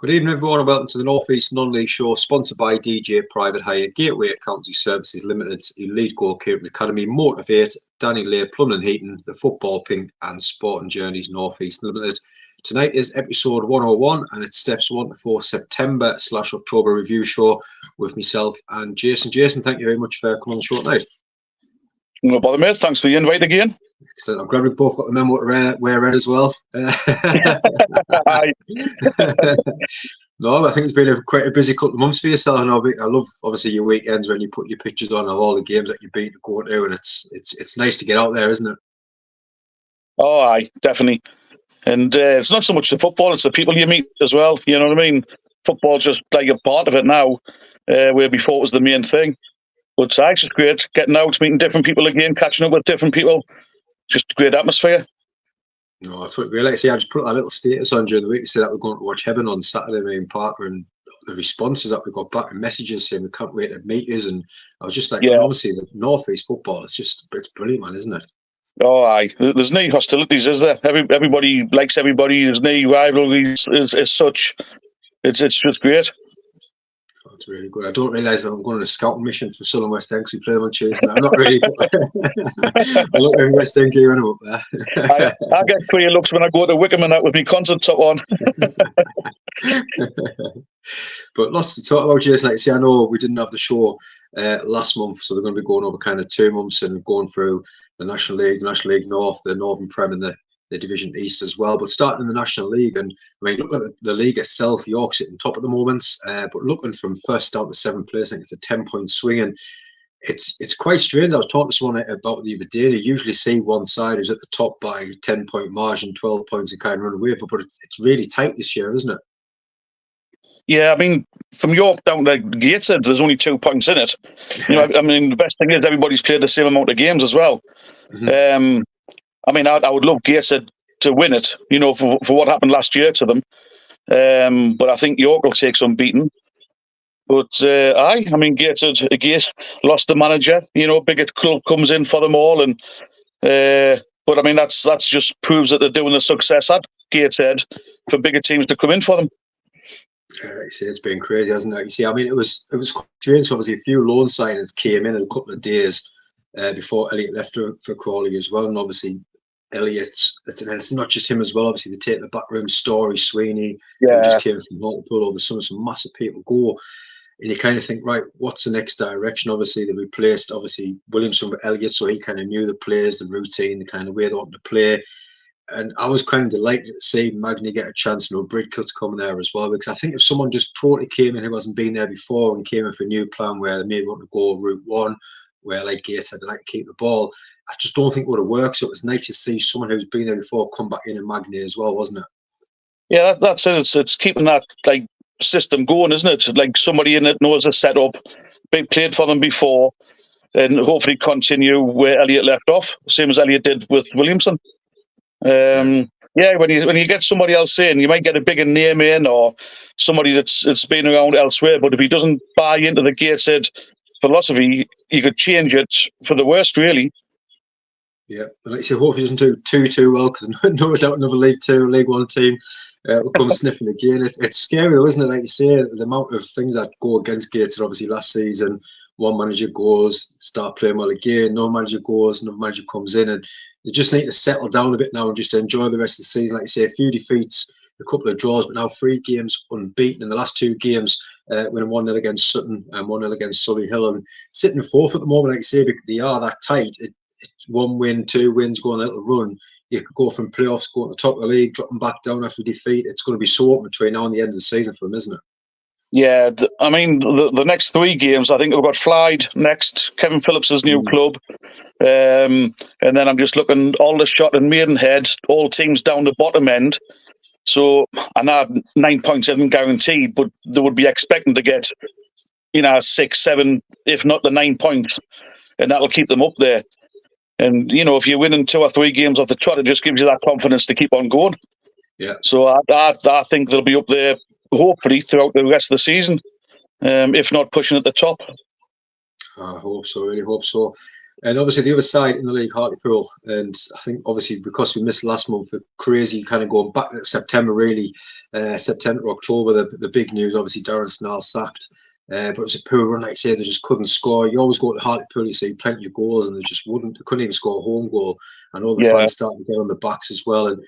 Good evening, everyone, and welcome to the North East Non-League Show, sponsored by DJ Private Hire, Gateway Accountancy Services Limited, Elite Goalkeeping Academy, Motivate, Danny Lear, Plumbing and Heating, The Football Pink, and Sporting Journeys North East Limited. Tonight is episode 101, and it's steps 1 to 4 September/October review show with myself and Jason. Jason, thank you very much for coming on the show tonight. No bother, mate. Thanks for the invite again. Excellent. I'm glad we both got the memo to wear red as well. No, I think it's been quite a busy couple of months for yourself. And I love obviously your weekends when you put your pictures on of all the games that you've been to go to, and it's nice to get out there, isn't it? Oh, aye, definitely. And it's not so much the football; it's the people you meet as well. You know what I mean? Football's just like a part of it now, where before it was the main thing. But it's just great getting out, meeting different people again, catching up with different people. Just a great atmosphere. No, that's what we like. See, I just put that little status on during the week to say that we're going to watch Heaven on Saturday, in Parker, and the responses that we got back and messages saying we can't wait to meet us. And I was just like, yeah. Obviously, the North East football, it's brilliant, man, isn't it? Oh, aye. There's no hostilities, is there? Everybody likes everybody. There's no rivalries as such. It's just great. It's really good. I don't realise that I'm going on a scouting mission for Southern West End because we play them on Tuesday. I'm not really. I look at West End gear up there. I get clear looks when I go to Wickham and that with my concert top on. But lots to talk about, Jason. Like, see, I know we didn't have the show last month, so we're going to be going over kind of 2 months and going through the National League, the National League North, the Northern Prem, and the Division East as well. But starting in the National League, and I mean, look at the league itself. York sitting top at the moment, but looking from first down to 7th place, I think it's a 10-point swing, and it's quite strange. I was talking to someone about the other day. You usually see one side who's at the top by 10-point margin, 12 points, and kind of run away, but it's really tight this year, isn't it? Yeah, I mean, from York down to Gateshead, there's only 2 points in it. You know, I mean, the best thing is everybody's played the same amount of games as well. Mm-hmm. I mean, I would love Gateshead to win it, you know, for what happened last year to them. But I think York will take some beating. But I mean, Gateshead again lost the manager. You know, bigger club comes in for them all, and but I mean that's just proves that they're doing the success at Gateshead for bigger teams to come in for them. Like you say, it's been crazy, hasn't it? You see, I mean, it was quite strange. Obviously, a few loan signings came in a couple of days before Elliot left for Crawley as well, and obviously. Elliot's, it's not just him as well. Obviously, they take the backroom story. Sweeney, who just came from Hartlepool over some massive people go, and you kind of think, right, what's the next direction? Obviously, they replaced Williamson with Elliot, so he kind of knew the players, the routine, the kind of way they wanted to play. And I was kind of delighted to see Magny get a chance. You know, Bridcut's coming there as well, because I think if someone just totally came in who hasn't been there before and came in for a new plan where they maybe want to go route one, where like Gateshead, they like to keep the ball, I just don't think it would have worked. So it was nice to see someone who's been there before come back in Magny as well, wasn't it? Yeah, that's it. It's keeping that like system going, isn't it? Like somebody in it knows the setup, played for them before, and hopefully continue where Elliot left off, same as Elliot did with Williamson. Yeah, when you get somebody else in, you might get a bigger name in or somebody that's been around elsewhere. But if he doesn't buy into the Gateshead philosophy, you could change it for the worst, really. Yeah, and like you say, hopefully he doesn't do too well, because no doubt another League Two, League One team will come sniffing again. It's scary though, isn't it? Like you say, the amount of things that go against Gateshead. Obviously, last season, one manager goes, start playing well again. No manager goes, another manager comes in, and they just need to settle down a bit now and just enjoy the rest of the season. Like you say, a few defeats, a couple of draws, but now 3 games unbeaten in the last 2 games. Winning 1-0 against Sutton and 1-0 against Surrey Hill, and sitting 4th at the moment. Like you say, they are that tight. It's 1 win, 2 wins, going a little run. You could go from playoffs, go to the top of the league, dropping back down after defeat. It's going to be so open between now and the end of the season for them, isn't it? Yeah, I mean, the next 3 games, I think we've got Flyde next, Kevin Phillips's new club. And then I'm just looking, Aldershot and Maidenhead, all teams down the bottom end. So I know 9 points isn't guaranteed, but they would be expecting to get, 6, 7, if not the 9 points, and that'll keep them up there. And if you're winning 2 or 3 games off the trot, it just gives you that confidence to keep on going. Yeah. So I think they'll be up there hopefully throughout the rest of the season, if not pushing at the top. I hope so. Really hope so. And obviously the other side in the league, Hartlepool, and I think obviously because we missed last month, the crazy kind of going back to September really, September, October, the big news, obviously Darren Snarl sacked. But it was a poor run, like I say, they just couldn't score. You always go to Hartlepool, you see plenty of goals, and they just couldn't even score a home goal. And all the fans started to get on the backs as well. And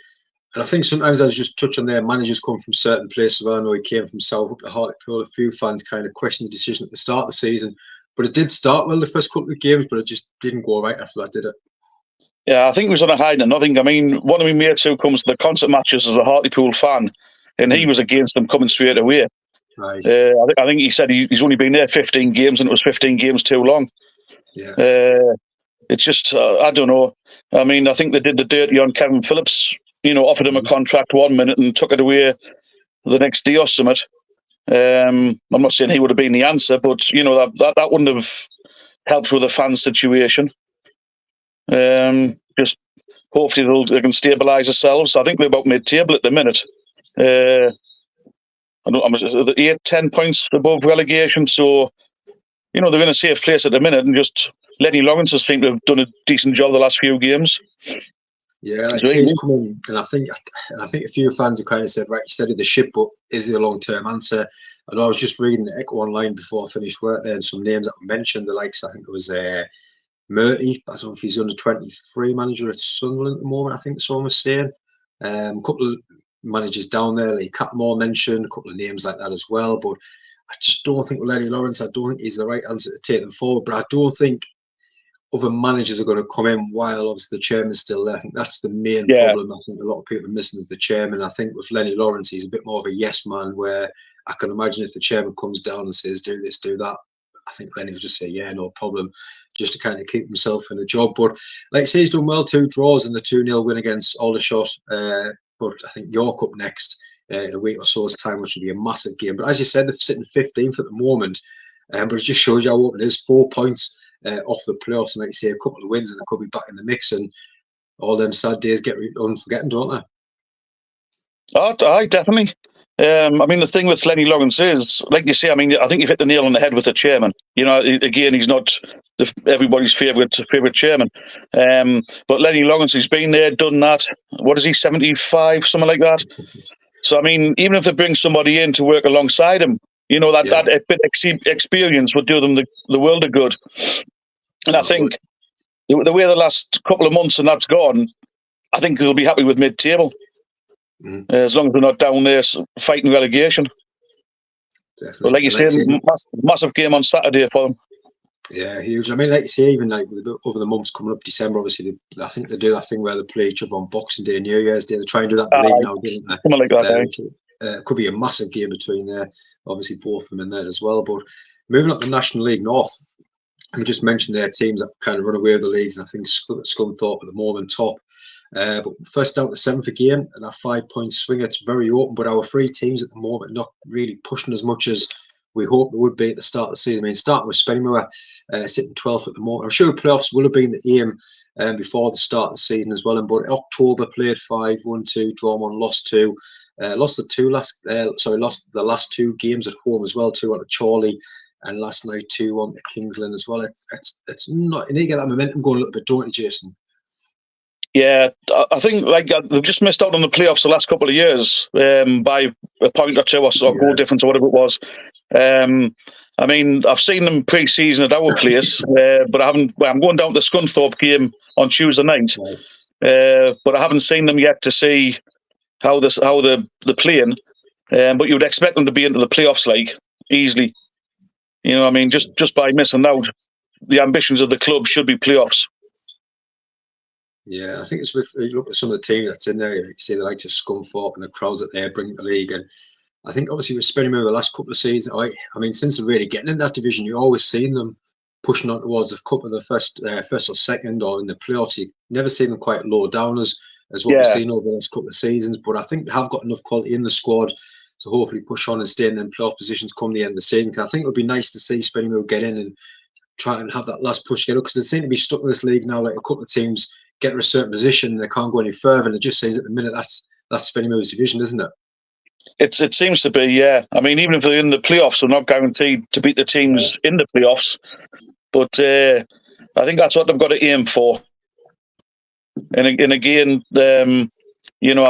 I think sometimes I was just touching there, managers come from certain places. I know he came from South up to Hartlepool. A few fans kind of questioned the decision at the start of the season. But it did start well the first couple of games, but it just didn't go right after that, did it? Yeah, I think it was on a high to nothing. I mean, one of my mates who comes to the concert matches as a Hartlepool fan, and he was against them coming straight away. Right. I think he said he's only been there 15 games, and it was 15 games too long. Yeah. It's just, I don't know. I mean, I think they did the dirty on Kevin Phillips, offered him a contract 1 minute and took it away the next day or something. I'm not saying he would have been the answer, but that wouldn't have helped with the fan situation. Just hopefully they can stabilise themselves. I think they're about mid-table at the minute. I'm 8-10 points above relegation, so they're in a safe place at the minute. And just Lenny Lawrence has seemed to have done a decent job the last few games. Yeah, I see he's coming, and I think a few fans have kind of said, right, he steadied the ship, but is it a long-term answer? And I was just reading the Ep101 before I finished work there, and some names that were mentioned, the likes, I think it was Murty, I don't know if he's under 23 manager at Sunderland at the moment, I think someone was saying. A couple of managers down there, like Catmore mentioned, a couple of names like that as well, but I just don't think with Lenny Lawrence, I don't think he's the right answer to take them forward, but I don't think other managers are going to come in while obviously the chairman's still there. I think that's the main problem. I think a lot of people are missing is the chairman. I think with Lenny Lawrence, he's a bit more of a yes man, where I can imagine if the chairman comes down and says, do this, do that, I think Lenny will just say, yeah, no problem, just to kind of keep himself in the job. But like I say, he's done well, 2 draws and the 2-0 win against Aldershot. But I think York up next in a week or so's time, which will be a massive game. But as you said, they're sitting 15th at the moment. But it just shows you how open it is. 4 points off the playoffs, and like you say, a couple of wins and they could be back in the mix, and all them sad days get unforgotten, don't they? Oh, aye, definitely. I mean, the thing with Lenny Lawrence is, like you say, I mean, I think you've hit the nail on the head with the chairman. Again, he's not everybody's favourite chairman. But Lenny Lawrence, he's been there, done that. What is he, 75, something like that? So, I mean, even if they bring somebody in to work alongside him, that bit of experience would do them the world of good. And I think the way the last couple of months and that's gone, I think they'll be happy with mid-table. As long as they're not down there fighting relegation. Definitely. But like you say, massive game on Saturday for them. Yeah, huge. I mean, like you say, even like over the months coming up, December, obviously, I think they do that thing where they play each other on Boxing Day, New Year's Day. They try and do that in the league now, don't they? Something like that. Could be a massive game between there. Obviously, both of them in there as well. But moving up the National League North, we just mentioned their teams that kind of run away with the leagues. And I think Scunthorpe at the moment top. But first down to 7th again, and a 5-point swing. It's very open, but our 3 teams at the moment not really pushing as much as we hoped they would be at the start of the season. I mean, starting with Spennymoor sitting 12th at the moment. I'm sure playoffs will have been the aim before the start of the season as well. But October played 5, won 2, drawn 1, lost 2. Lost the last 2 games at home as well. 2 to Chorley, and last night 2-1 to Kingsland as well. It's not. You need to get that momentum going a little bit, don't you, Jason? Yeah, I think they've just missed out on the playoffs the last couple of years by a point or 2 or goal difference or whatever it was. I mean, I've seen them pre-season at our place, but I haven't. I'm going down to the Scunthorpe game on Tuesday night, but I haven't seen them yet to see how they're playing. But you would expect them to be into the playoffs easily. I mean, just by missing out, the ambitions of the club should be playoffs. Yeah, I think it's with you look at some of the team that's in there. You see the likes of Scunthorpe and the crowds that they're bringing to the league, and I think obviously with Spennymoor the last couple of seasons, I mean since they're really getting in that division, you've always seen them pushing on towards the cup of the first or second, or in the playoffs. You never seen them quite low down as what we've seen over the last couple of seasons. But I think they have got enough quality in the squad to hopefully push on and stay in them playoff positions come the end of the season. Because I think it would be nice to see Spennymoor get in and try and have that last push get up, because they seem to be stuck in this league now. Like a couple of teams get to a certain position and they can't go any further, and it just seems at the minute that's Spennymoor's division, isn't it? It seems to be, yeah. I mean, even if they're in the playoffs, they're not guaranteed to beat the teams in the playoffs. But I think that's what they've got to aim for. And again, I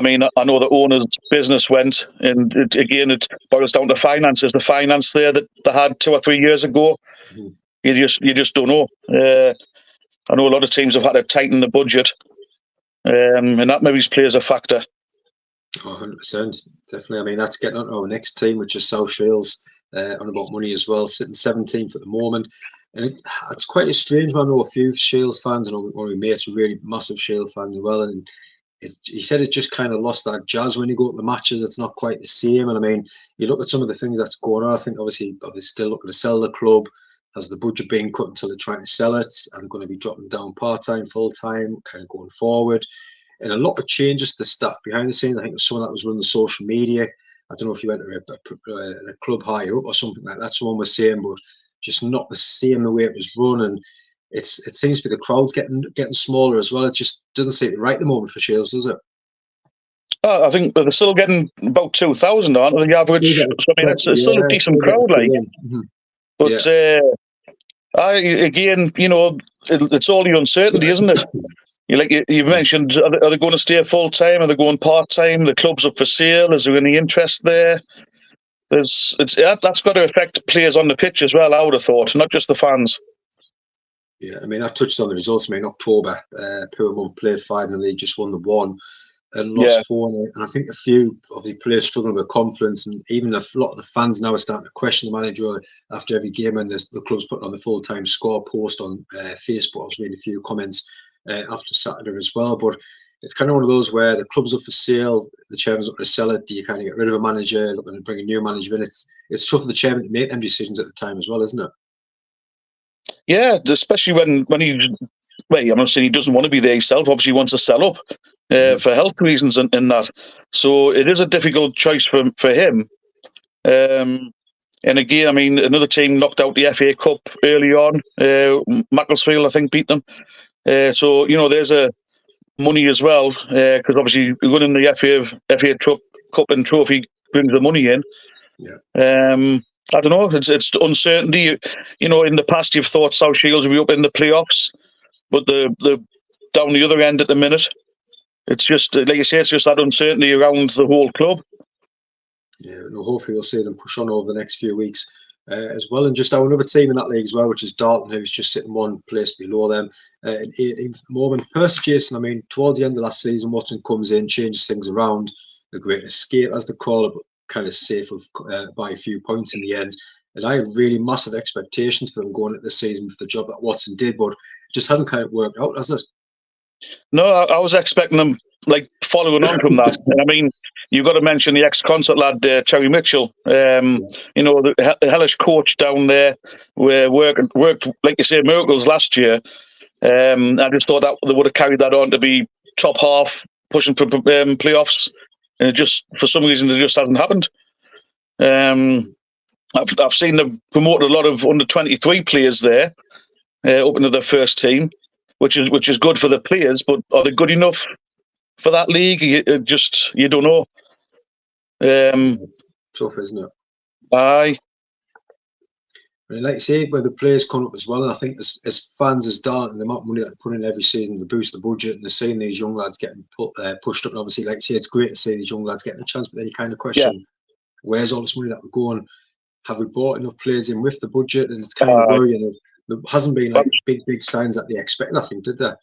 mean, I know the owner's business went, and it boils down to finances. The finance there that they had 2 or 3 years ago, you just don't know. I know a lot of teams have had to tighten the budget, and that maybe plays a factor. 100%, definitely. I mean, that's getting on to our next team, which is South Shields, on about money as well, sitting 17th at the moment. And it's quite a strange one. I know a few Shields fans, and one of my mates are really massive Shields fans as well. And he said it just kind of lost that jazz when you go to the matches. It's not quite the same. And I mean, you look at some of the things that's going on. I think obviously they're still looking to sell the club. Has the budget being cut until they're trying to sell it? And going to be dropping down part-time, full-time, kind of going forward. And a lot of changes to staff behind the scenes. I think there's someone that was running social media. I don't know if you went to a club higher up or something like that. Someone was saying, but just not the same the way it was run. And it seems to be the crowd's getting smaller as well. It just doesn't seem to be right at the moment for Shields, does it? I think they're still getting about 2,000, aren't they? The average. So, I mean, it's still a decent crowd, like. But again, it's all the uncertainty, isn't it? You mentioned, are they going to stay full time? Are they going part time? The club's up for sale. Is there any interest there? That's got to affect players on the pitch as well, I would have thought, not just the fans. Yeah, I mean, I touched on the results. I mean, October, poor month, played 5 in the league, just won the 1 and lost 4. And I think a few of the players struggling with confidence, and even a lot of the fans now are starting to question the manager after every game. And the club's putting on the full-time score post on Facebook. I was reading a few comments after Saturday as well. But it's kind of one of those where the club's up for sale, the chairman's looking to sell it. Do you kind of get rid of a manager, looking to bring a new manager in? It's tough for the chairman to make them decisions at the time as well, isn't it? Yeah, especially when I'm not saying he doesn't want to be there himself. Obviously, he wants to sell up for health reasons and that. So it is a difficult choice for him. And again, I mean, another team knocked out the FA Cup early on. Macclesfield, I think, beat them. So there's a money as well, because obviously winning the FA Cup and trophy brings the money in. Yeah. I don't know. It's uncertainty. In the past you've thought South Shields will be up in the playoffs, but the down the other end at the minute. It's just like you say. It's just that uncertainty around the whole club. Yeah. No, hopefully we'll see them push on over the next few weeks as well. And just our another team in that league as well, which is Dalton, who's just sitting one place below them in 18th at the moment. Percy Jason, I mean, towards the end of last season, Watson comes in, changes things around. The great escape, as they call it, but kind of safe by a few points in the end. And I had really massive expectations for them going into the season with the job that Watson did, but it just hasn't kind of worked out, has it? No, I was expecting them following on from that. I mean, you've got to mention the ex-concert lad, Terry Mitchell. The hellish coach down there, worked like you say, miracles last year. I just thought that they would have carried that on to be top half, pushing for playoffs. And it just, for some reason, it just hasn't happened. I've seen them promote a lot of under 23 players there up into their first team, which is good for the players. But are they good enough for that league? You don't know. It's tough, isn't it? Aye. I mean, like you say, where the players come up as well, and I think as fans as Darton, the amount of money that they put in every season to boost the budget, and they're seeing these young lads getting pushed up. And obviously, like you say, it's great to see these young lads getting a chance, but then you kind of question, where's all this money that we're going? Have we bought enough players in with the budget? And it's kind of worrying. There hasn't been big signs that they expect nothing, did there?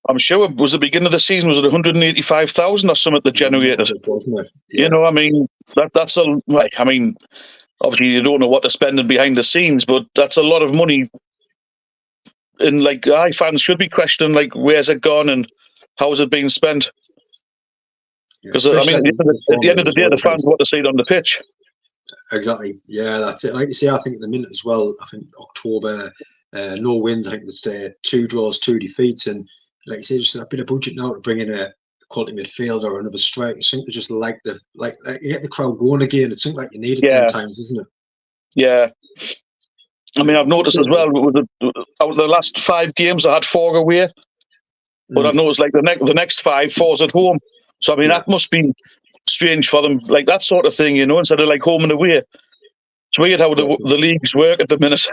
I'm sure it was the beginning of the season. Was it 185,000 or something that generated? Wasn't it? Yeah. I mean, that's I mean, obviously you don't know what they're spending behind the scenes, but that's a lot of money. And fans should be questioning where's it gone and how has it been spent? Because I mean, at the end of the day, the fans want to see it on the pitch. Exactly. Yeah, that's it. Like you say, I think at the minute as well, I think October, no wins. I think there's 2 draws, 2 defeats, and like you say, just a bit of budget now to bring in a quality midfielder or another striker. It's something to just you get the crowd going again. It's something like you need at times, isn't it? Yeah. I mean, I've noticed as well out of the last 5 games, I had 4 away, but I've noticed the next 5, 4's at home. So I mean, that must be strange for them, that sort of thing, instead of home and away. It's weird how the leagues work at the minute.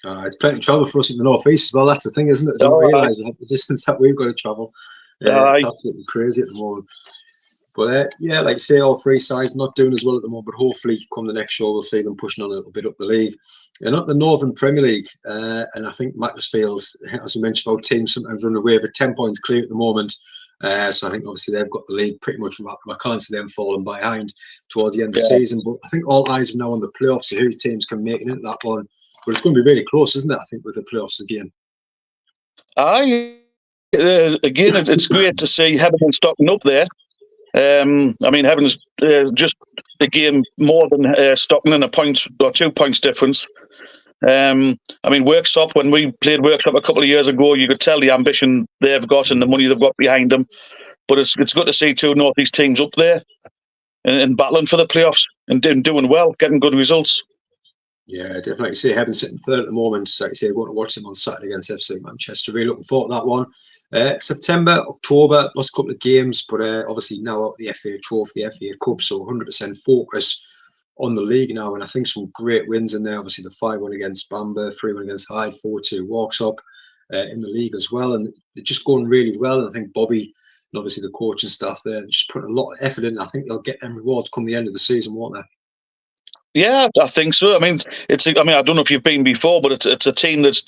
It's plenty of travel for us in the northeast as well. That's the thing, isn't it? I don't realise the distance that we've got to travel. It's absolutely crazy at the moment. But yeah, like I say, all three sides not doing as well at the moment. But hopefully, come the next show, we'll see them pushing on a little bit up the league. And up the Northern Premier League, and I think Macclesfield, as we mentioned, about teams sometimes run away with 10 points clear at the moment. So I think obviously they've got the league pretty much wrapped. I can't see them falling behind towards the end of the season. But I think all eyes are now on the playoffs, so who teams can make it into that one. But it's going to be really close, isn't it? I think with the playoffs again. Again, it's great to see Hebden Stockton up there. I mean, Hebden's just a game more than Stockton in a point or 2 points difference. I mean, Worksop, when we played Worksop a couple of years ago, you could tell the ambition they've got and the money they've got behind them. But it's good to see two Northeast teams up there and battling for the playoffs and doing well, getting good results. Yeah, definitely. See, Hebden sitting third at the moment. So, like I say, going to watch them on Saturday against FC Manchester. Really looking forward to that one. September, October, lost a couple of games, but obviously now out the FA Trophy, the FA Cup, so 100% focus on the league now. And I think some great wins in there. Obviously, the 5-1 against Bamber, 3-1 against Hyde, 4-2 Worksop in the league as well. And they're just going really well. And I think Bobby and obviously the coaching staff there, they're just putting a lot of effort in. I think they'll get them rewards come the end of the season, won't they? Yeah, I think so. I mean, I don't know if you've been before, but it's a team that's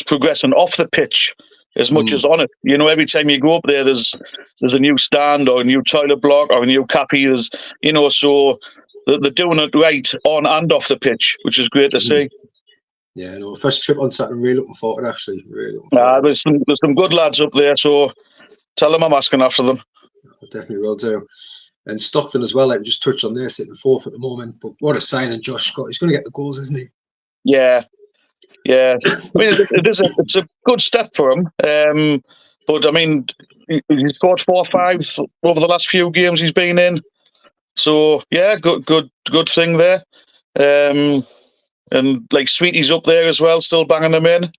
progressing off the pitch as much as on it. You know, every time you go up there, there's a new stand or a new toilet block or a new cappy. So they're doing it right on and off the pitch, which is great to see. Yeah, no, first trip on Saturday, really looking forward, actually. Really looking forward. There's some good lads up there, so tell them I'm asking after them. I definitely will do. And Stockton as well, like we just touched on there, sitting fourth at the moment. But what a signing Josh Scott. He's going to get the goals, isn't he? Yeah. I mean, it's a good step for him. But I mean, he's scored 4 or 5 over the last few games he's been in. So yeah, good thing there. And like Sweetie's up there as well, still banging them in.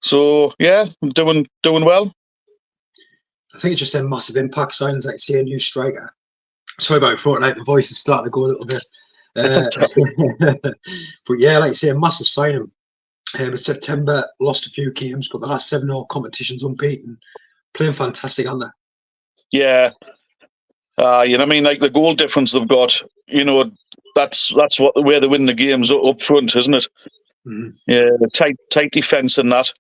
So yeah, doing well. I think it's just a massive impact signings. Like see a new striker. Sorry about Fortnite, the voice is starting to go a little bit. But yeah, like I say, a massive signing. But September lost a few games, but the last 7 all competitions unbeaten, playing fantastic, aren't they? Yeah. You know what I mean? Like the goal difference they've got, you know, that's where they win the games up front, isn't it? Mm-hmm. Yeah, the tight defence and that.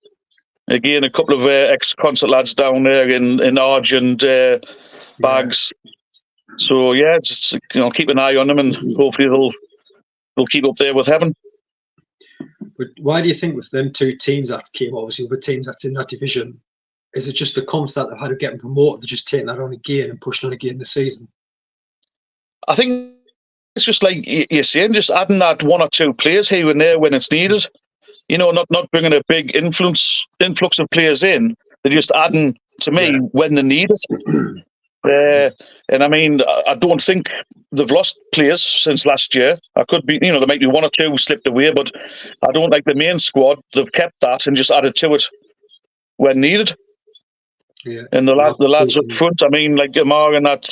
Again, a couple of ex-concert lads down there in Arge and Bags. Yeah. So yeah, just keep an eye on them and hopefully they'll keep up there with Heaven. But why do you think with them 2 teams that came, obviously with teams that's in that division, is it just the comps that they've had to get them promoted? They're just taking that on again and pushing on again this season? I think it's just like you're saying, just adding that 1 or 2 players here and there when it's needed. You know, not bringing a big influx of players in. They're just adding, to me, when they need it. And I mean, I don't think they've lost players since last year. I could be, there might be 1 or 2 slipped away, but I don't like the main squad. They've kept that and just added to it when needed. Yeah. And the lads up front, I mean, like Amar and that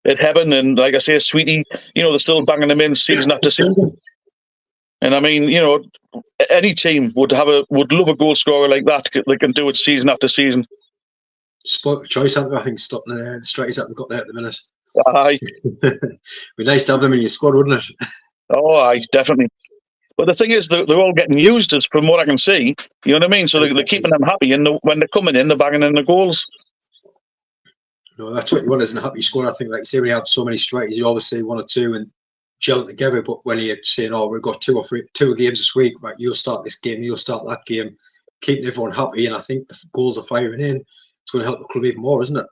at Heaven, and like I say, Sweetie, they're still banging them in season after season. And I mean, any team would love a goal scorer like that. They can do it season after season. Spot choice, I think, stopping the strikers that we've got there at the minute. Aye. Be nice to have them in your squad, wouldn't it? Oh, aye, definitely. But the thing is, they're all getting used, as from what I can see. You know what I mean? So they're keeping them happy, and when they're coming in, they're banging in the goals. No, that's what you want, isn't a happy squad. I think, like you say, when you have so many strikers, you obviously 1 or 2 and gel together. But when you're saying, "Oh, we've got 2 or 3 games this week," right? You'll start this game, you'll start that game, keeping everyone happy, and I think the goals are firing in. It's going to help the club even more, isn't it?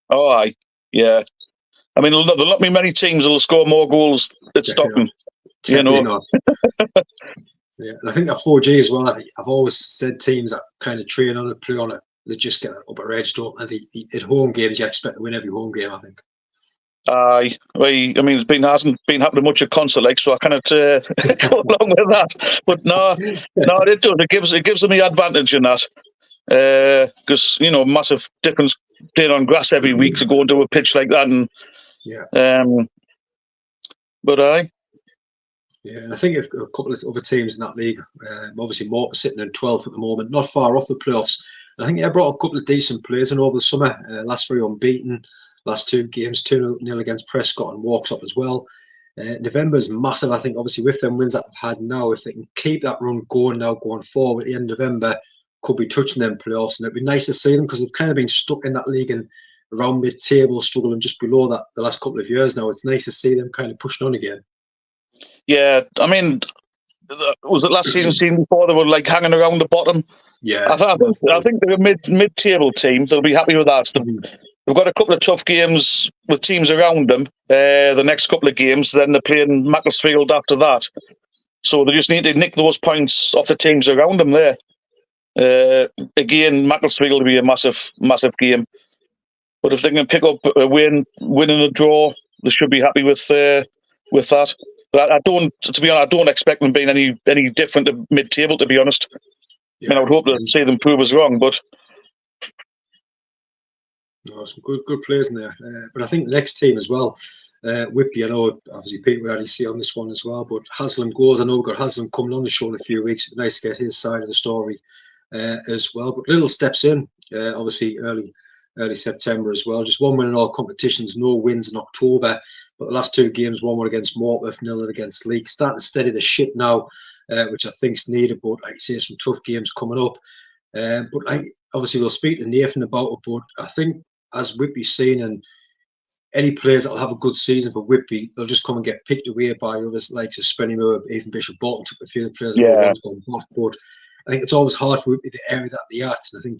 Oh, aye, yeah. I mean, there'll not be many teams that'll score more goals at Stockton. Not. Yeah, and I think that 4G as well. I've always said teams that kind of train on it, play on it, they just get that upper edge, don't they? At home games, you expect to win every home game, I think. Aye, I mean, hasn't been happening much at concert, like, so I cannot go along with that. But no, it does. It gives them the advantage in that. Because massive difference playing on grass every week to go into a pitch like that, and yeah. But Yeah, and I think if a couple of other teams in that league, obviously Morton sitting in 12th at the moment, not far off the playoffs. And I think they brought a couple of decent players in over the summer. Last 3 unbeaten, last 2 games, 2-0 against Prescott and walks up as well. November's massive, I think, obviously with them wins that they've had now. If they can keep that run going now, going forward at the end of November, could be touching them playoffs. And it'd be nice to see them because they've kind of been stuck in that league and around mid-table, struggling just below that the last couple of years now. It's nice to see them kind of pushing on again. Yeah, I mean, was it last season before they were like hanging around the bottom? Yeah, I think they're a mid-table team. They'll be happy with that. They've got a couple of tough games with teams around them. The next couple of games, then they're playing Macclesfield after that. So they just need to nick those points off the teams around them there. Again, Macclesfield will be a massive game. But if they can pick up a win and a draw, they should be happy with that. But I don't expect them being any different to mid-table, to be honest. Yeah. I mean, I would hope to see them prove us wrong, but no, some good players in there. But I think the next team as well, Whitby, I know obviously Pete will already see on this one as well, but Haslam goes. I know we've got Haslam coming on the show in a few weeks. It'd be nice to get his side of the story as well. But little steps in, obviously early September as well. Just 1 win in all competitions, no wins in October. But the last 2 games, 1-1 against Morpeth, 0-0 against Leek. Starting to steady the ship now, which I think's needed. But I see some tough games coming up. But obviously we'll speak to Nathan about it. But I think as Whitby's seen, and any players that'll have a good season for Whitby, they'll just come and get picked away by others like Spennymoor, even Bishop Bolton took a few of the players. Yeah. One's gone back, but I think it's always hard for Whitby, the area that they're at. And I think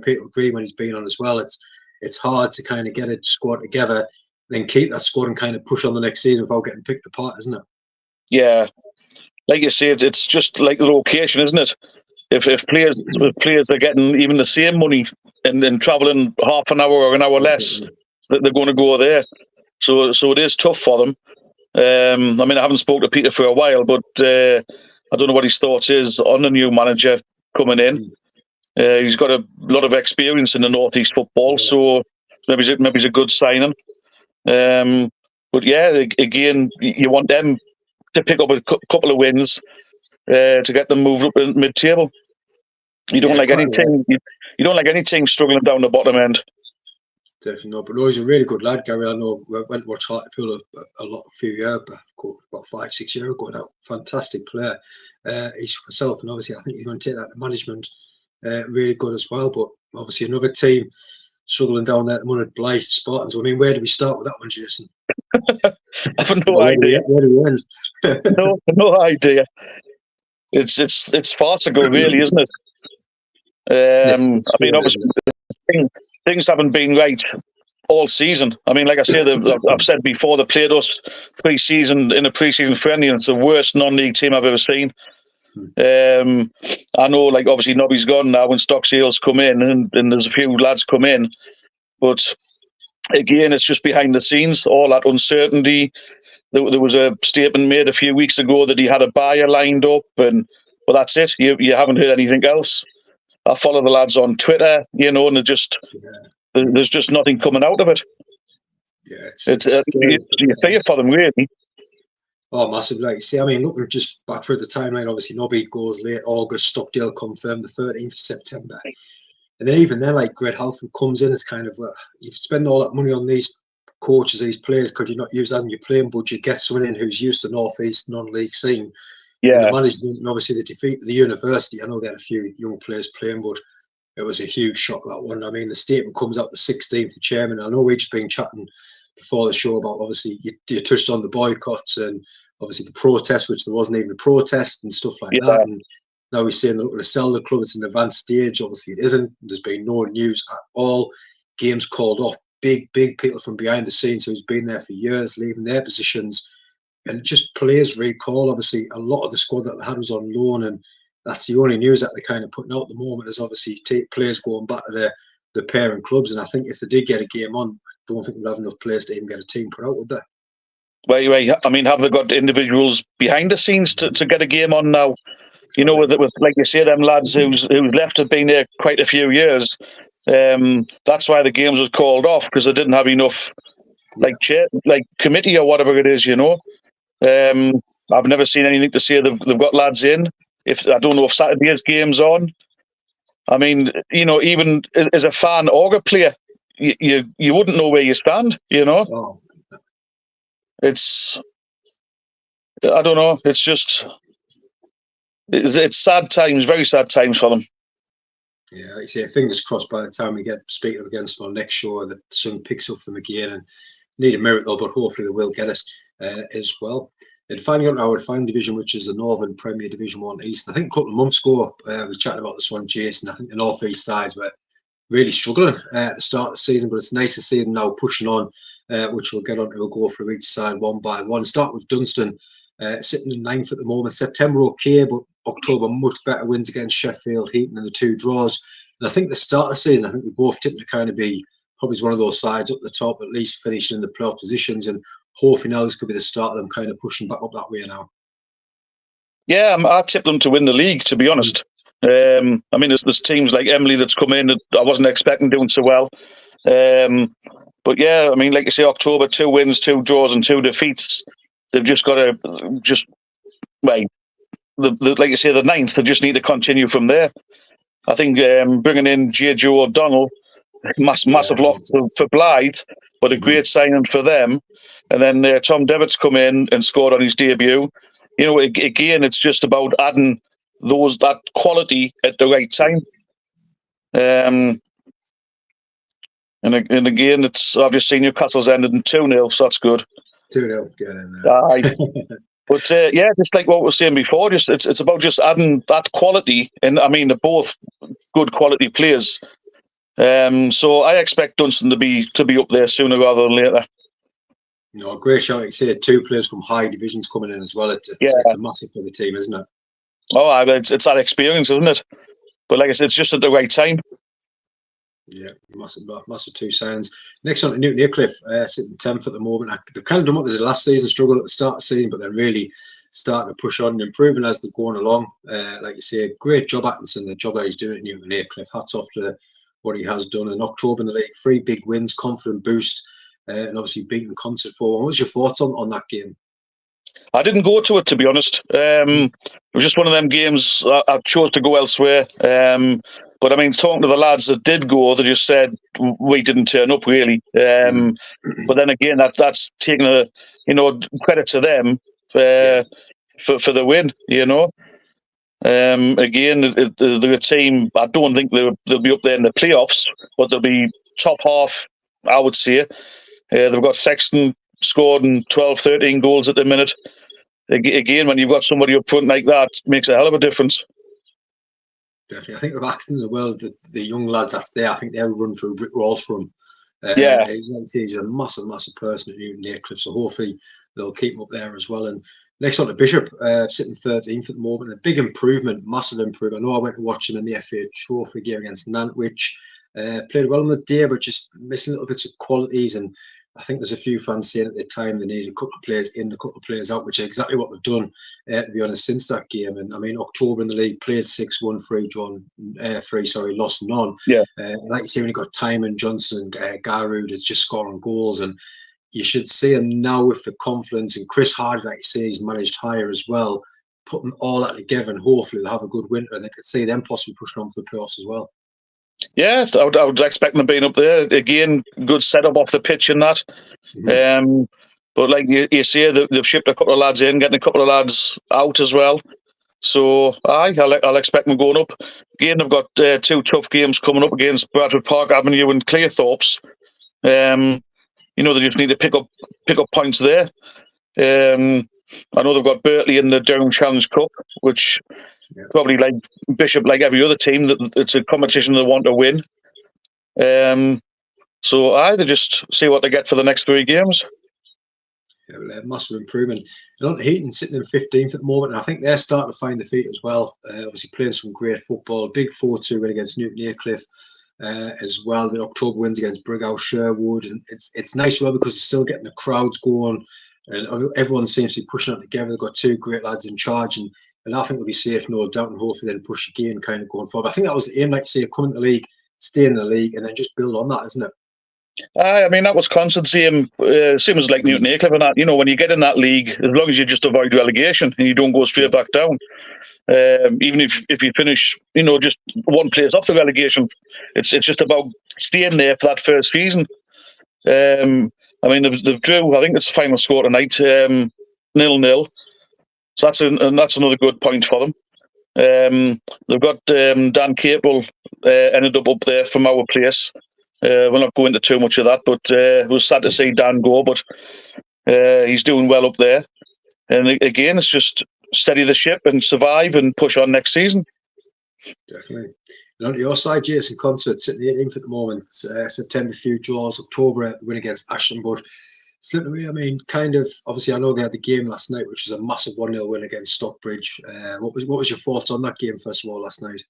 Peter will agree when he's been on as well. It's hard to kind of get a squad together, then keep that squad and kind of push on the next season without getting picked apart, isn't it? Yeah, like you say, it's just like the location, isn't it? If players are getting even the same money and travelling half an hour or an hour less, they're going to go there. So it is tough for them. I mean, I haven't spoken to Peter for a while, but I don't know what his thoughts is on the new manager coming in. He's got a lot of experience in the North East football, so maybe it's a good signing. But yeah, again, you want them to pick up a couple of wins to get them moved up in mid-table. You don't like any team. You don't like any team struggling down the bottom end. Definitely not. But no, he's a really good lad, Gary. I know we went to watch Hartlepool a few years back, about 5-6 years ago now. Fantastic player. He's himself, and obviously I think he's going to take that to management really good as well. But obviously another team struggling down there at the moment, Blythe Spartans. I mean, where do we start with that one, Jason? I have no idea. Where do we end? no idea. It's farcical, really, isn't it? I mean, obviously, things haven't been right all season. I mean, like I said, I've said before, they played us pre-season in a pre-season friendly, and it's the worst non-league team I've ever seen. I know, like, obviously Nobby's gone now and Stockdale's come in, and there's a few lads come in, but again, it's just behind the scenes, all that uncertainty. There was a statement made a few weeks ago that he had a buyer lined up, and well, that's it. You haven't heard anything else. I follow the lads on Twitter, and there's just nothing coming out of it. Yeah, you fear for them, really. Oh, massively. Like, see, I mean, looking just back through the timeline, obviously Nobby goes late August, Stockdale confirmed the 13th of September. And then even then, like, Greg Halford comes in, it's kind of, you spend all that money on these coaches, these players, could you not use that in your playing budget, get someone in who's used to North East non-league scene. Yeah. And the management, and obviously the defeat of the university, I know they had a few young players playing, but it was a huge shock, that one. I mean, the statement comes out the 16th, the chairman. I know we've just been chatting before the show about, obviously, you touched on the boycotts and obviously the protest, which there wasn't even a protest and stuff like that. And now we're saying they're looking to sell the club. It's an advanced stage. Obviously, it isn't. There's been no news at all. Games called off. Big people from behind the scenes who's been there for years, leaving their positions. And just players recall. Obviously, a lot of the squad that they had was on loan, and that's the only news that they're kind of putting out at the moment is obviously players going back to their parent clubs. And I think if they did get a game on, I don't think they'll have enough players to even get a team put out, would they? Well, I mean, have they got individuals behind the scenes to get a game on now? Exactly. With like you say, them lads who's left have been there quite a few years. That's why the games was called off, because they didn't have enough, like committee or whatever it is, I've never seen anything to say they've got lads in. If I don't know if Saturday's game's on. I mean, even as a fan or a player, you wouldn't know where you stand. Oh. It's, I don't know. It's just it's sad times, very sad times for them. Yeah, like you say, fingers crossed by the time we get speaking up against them on next show that the sun picks up them again, and need a miracle, but hopefully they will get us as well. And finally on our final division, which is the Northern Premier Division 1 East. I think a couple of months ago, we were chatting about this one, Jason. I think the North East sides were really struggling at the start of the season, but it's nice to see them now pushing on, which we'll get on to. We'll go through each side one by one. Start with Dunstan, sitting in ninth at the moment. September okay, but October much better wins against Sheffield, Heaton, and the 2 draws. And I think the start of the season, I think we both tipped to kind of be probably one of those sides up the top, at least finishing in the playoff positions. And hopefully now this could be the start of them kind of pushing back up that way now. Yeah, I tipped them to win the league, to be honest. I mean, there's teams like Emily that's come in that I wasn't expecting doing so well. But yeah, I mean, like you say, October, 2 wins, 2 draws, and 2 defeats. They've just got to like you say, the 9th. They just need to continue from there. I think bringing in J.Joe O'Donnell, massive loss for Blythe, but a great signing for them. And then Tom Devitt's come in and scored on his debut. Again, it's just about adding that quality at the right time. And again, I've just seen Newcastle's ended in 2-0, so that's good. 2-0, get in there. But yeah, just like what we were saying before, it's about just adding that quality. And I mean, they're both good quality players. So I expect Dunstan to be up there sooner rather than later. Great shout. Like you say, 2 players from high divisions coming in as well. It's a massive for the team, isn't it? Oh, it's that experience, isn't it? But like I said, it's just at the right time. Yeah, massive 2 signs. Next on to Newton Aycliffe, sitting 10th at the moment. They've kind of done what they did last season, struggled at the start of the season, but they're really starting to push on and improving as they're going along. Like you say, great job, Atkinson, the job that he's doing at Newton Aycliffe. Hats off to what he has done. In October in the league, 3 big wins, confident boost, and obviously beating Concert 4. What was your thoughts on that game? I didn't go to it, to be honest. It was just one of them games I chose to go elsewhere. But I mean, talking to the lads that did go, they just said we didn't turn up really. But then again, that's taking credit to them for the win. Again, they're a team. I don't think they'll be up there in the playoffs, but they'll be top half, I would say. They've got Sexton scoring 12, 13 goals at the minute. Again, when you've got somebody up front like that, it makes a hell of a difference. Definitely. I think with Axton as well, the young lads that's there, I think they'll run through brick walls for him. He's a massive person at Newton Aycliffe, so hopefully they'll keep him up there as well. And next on to Bishop, sitting 13th at the moment. A big improvement, massive improvement. I know I went to watch him in the FA Trophy game against Nantwich. Played well on the day, but just missing little bits of qualities. And I think there's a few fans saying at the time they needed a couple of players in, a couple of players out, which is exactly what they've done, to be honest, since that game. And I mean, October in the league, played 6, won 3, lost none. Yeah. And like you say, when you've got Timon, Johnson, Garud is just scoring goals. And you should see him now with the confidence. And Chris Hardy, like you say, he's managed higher as well, putting all that together. And hopefully they'll have a good winter. And they could see them possibly pushing on for the playoffs as well. Yeah, I would expect them being up there. Again, good setup off the pitch and that. But like you say, they've shipped a couple of lads in, getting a couple of lads out as well. So I'll expect them going up. Again, they've got 2 tough games coming up against Bradford Park Avenue and Clearthorpes. They just need to pick up points there. I know they've got Berkeley in the Durham Challenge Cup, which probably like Bishop, like every other team, it's a competition they want to win. So they just see what they get for the next 3 games. Yeah, massive improvement. And Heaton sitting in 15th at the moment, and I think they're starting to find their feet as well. Obviously playing some great football. Big 4-2 win against Newton Aycliffe as well. The October wins against Brighouse Sherwood, and it's nice as well because they're still getting the crowds going, and everyone seems to be pushing it together. They've got 2 great lads in charge, and I think they'll be safe, no doubt, and hopefully then push again, kind of going forward. I think that was the aim, like you say, come into the league, stay in the league, and then just build on that, isn't it? I mean, that was constant, same as like Newton Aycliffe and that. You know, when you get in that league, as long as you just avoid relegation and you don't go straight back down, even if you finish, you know, just one place off the relegation, it's just about staying there for that first season. I mean, they've drew. I think it's the final score tonight, 0-0. So that's another good point for them. They've got Dan Capel ended up there from our place. We'll not go into too much of that, but it was sad to see Dan go. But he's doing well up there. And again, it's just steady the ship and survive and push on next season. Definitely. And on your side, Jason, Concert sitting the 18th at the moment. September, few draws. October, win against Ashton, but slipping away. I mean, kind of. Obviously, I know they had the game last night, which was a massive 1-0 win against Stockbridge. What was your thoughts on that game first of all last night?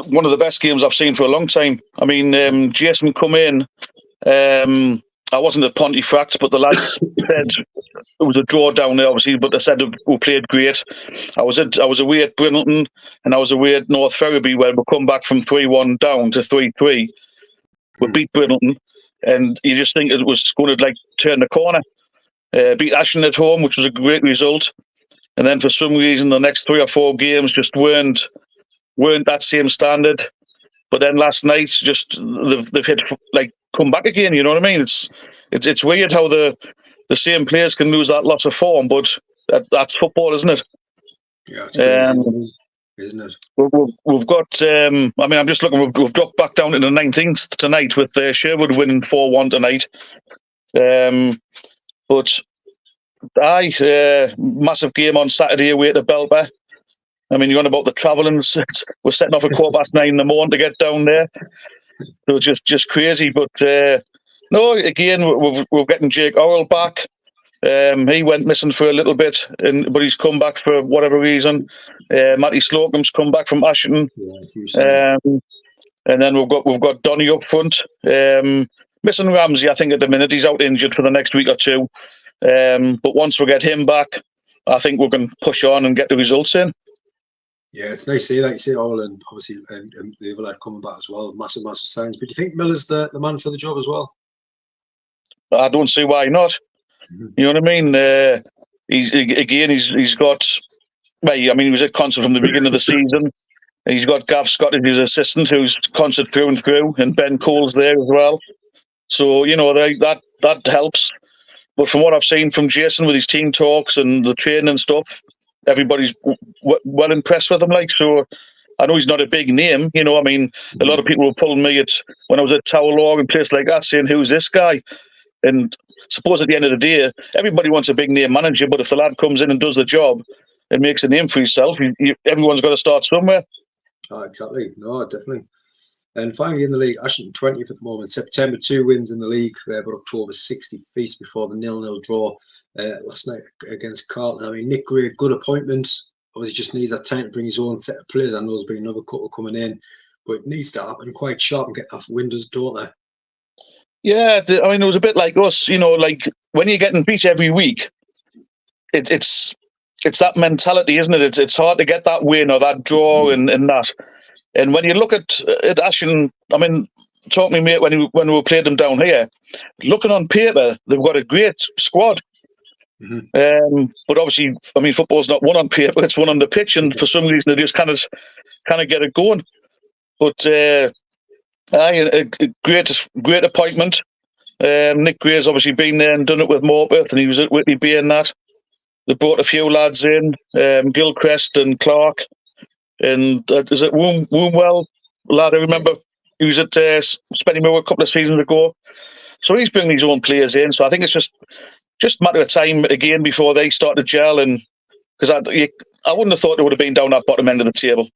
One of the best games I've seen for a long time. I mean, Jason come in. I wasn't at Pontefract, but the lads said it was a draw down there, obviously. But they said we played great. I was away at Brindleton, and I was away at North Ferriby, where we come back from 3-1 down to 3-3. We beat Brindleton, and you just think it was going to like turn the corner. Beat Ashton at home, which was a great result, and then for some reason the next 3 or 4 games just weren't that same standard. But then last night, just they've hit like come back again. You know what I mean? It's weird how the same players can lose that loss of form, but that's football, isn't it? Yeah, it's crazy, isn't it? We've got. I mean, I'm just looking. We've dropped back down to the 19th tonight with Sherwood winning 4-1 tonight. But massive game on Saturday away to Belper. I mean, you're on about the travelling. We're setting off at 9:15 in the morning to get down there. So it's just crazy. But no, again, we're getting Jake Orrell back. He went missing for a little bit, but he's come back for whatever reason. Matty Slocum's come back from Ashton. Yeah, and then we've got Donny up front. Missing Ramsey, I think at the minute he's out injured for the next week or two. But once we get him back, I think we can push on and get the results in. Yeah, it's nice to see that. You see all, and obviously the other lad coming back as well. Massive signs. But do you think Miller's the man for the job as well? I don't see why not. Mm-hmm. You know what I mean? He's got. Well, I mean, he was at Concert from the beginning of the season. He's got Gav Scott as his assistant, who's Concert through and through, and Ben Cole's there as well. So you know that helps. But from what I've seen from Jason with his team talks and the training and stuff, everybody's well impressed with him. Like, so I know he's not a big name. You know, I mean, a lot of people were pulling me when I was at Tower Law and places like that, saying, "Who's this guy?" And suppose at the end of the day, everybody wants a big name manager, but if the lad comes in and does the job and makes a name for himself, everyone's got to start somewhere. Oh, exactly. No, definitely. And finally in the league, Ashton 20th at the moment. September 2 wins in the league, but October 60 feast before the 0-0 draw last night against Carlton. I mean, Nick Gray, good appointment. Obviously just needs that time to bring his own set of players. I know there's been another couple coming in, but it needs to happen quite sharp and get off windows, don't they? Yeah, I mean, it was a bit like us, you know, like when you're getting beat every week, it's that mentality, isn't it? It's hard to get that win or that draw and that. And when you look at Ashton, I mean, talk to me, mate, when we played them down here, looking on paper, they've got a great squad. Mm-hmm. But obviously, I mean, football's not won on paper, it's won on the pitch, and for some reason they just kind of get it going. But a great appointment. Nick Gray's obviously been there and done it with Morpeth, and he was at Whitby Bay and that. They brought a few lads in, Gilchrist and Clark. And is it Wombwell, lad? I remember he was at Spennymoor a couple of seasons ago. So he's bringing his own players in. So I think it's just a matter of time again before they start to gel. And because I wouldn't have thought they would have been down that bottom end of the table.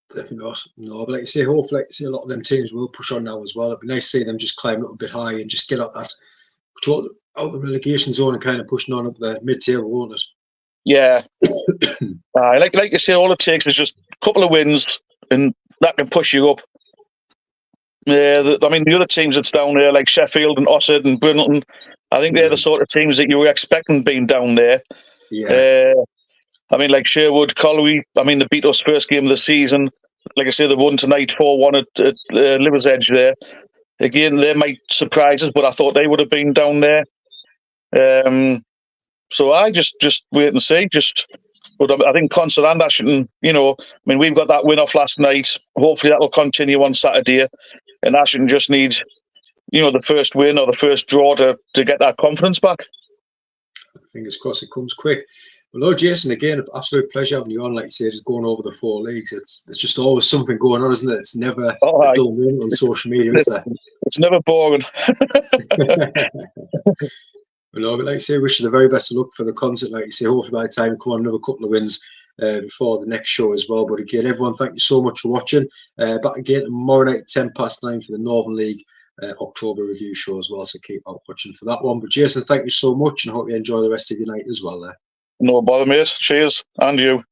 Definitely not. No, but like you say, hopefully, a lot of them teams will push on now as well. It'd be nice to see them just climb a little bit high and just get out the relegation zone and kind of pushing on up the mid-table, won't it? Yeah. Like you say, all it takes is just a couple of wins and that can push you up. I mean, the other teams that's down there, like Sheffield and Ossett and Brindleton, I think they're the sort of teams that you were expecting being down there. Yeah. I mean, like Sherwood, Colliery, I mean, they beat us first game of the season. Like I say, they won tonight 4-1 at Liver's Edge there. again, they might surprise us, but I thought they would have been down there. So I just wait and see. But I think Concert and Ashington, we've got that win off last night. Hopefully that will continue on Saturday, and Ashington just needs, the first win or the first draw to get that confidence back. Fingers crossed it comes quick. Well, no, Jason, again, absolute pleasure having you on. Like you say, just going over the 4 leagues. It's just always something going on, isn't it? It's never a dull moment on social media, is there? It's never boring. Well, no, but like I say, wish you the very best of luck for the concert. Like you say, hopefully by the time you come on, another couple of wins before the next show as well. But again, everyone, thank you so much for watching. Back again tomorrow night, 9:10 for the Northern League October review show as well. So keep on watching for that one. But Jason, thank you so much, and hope you enjoy the rest of your night as well there. No bother, mate. Cheers. And you.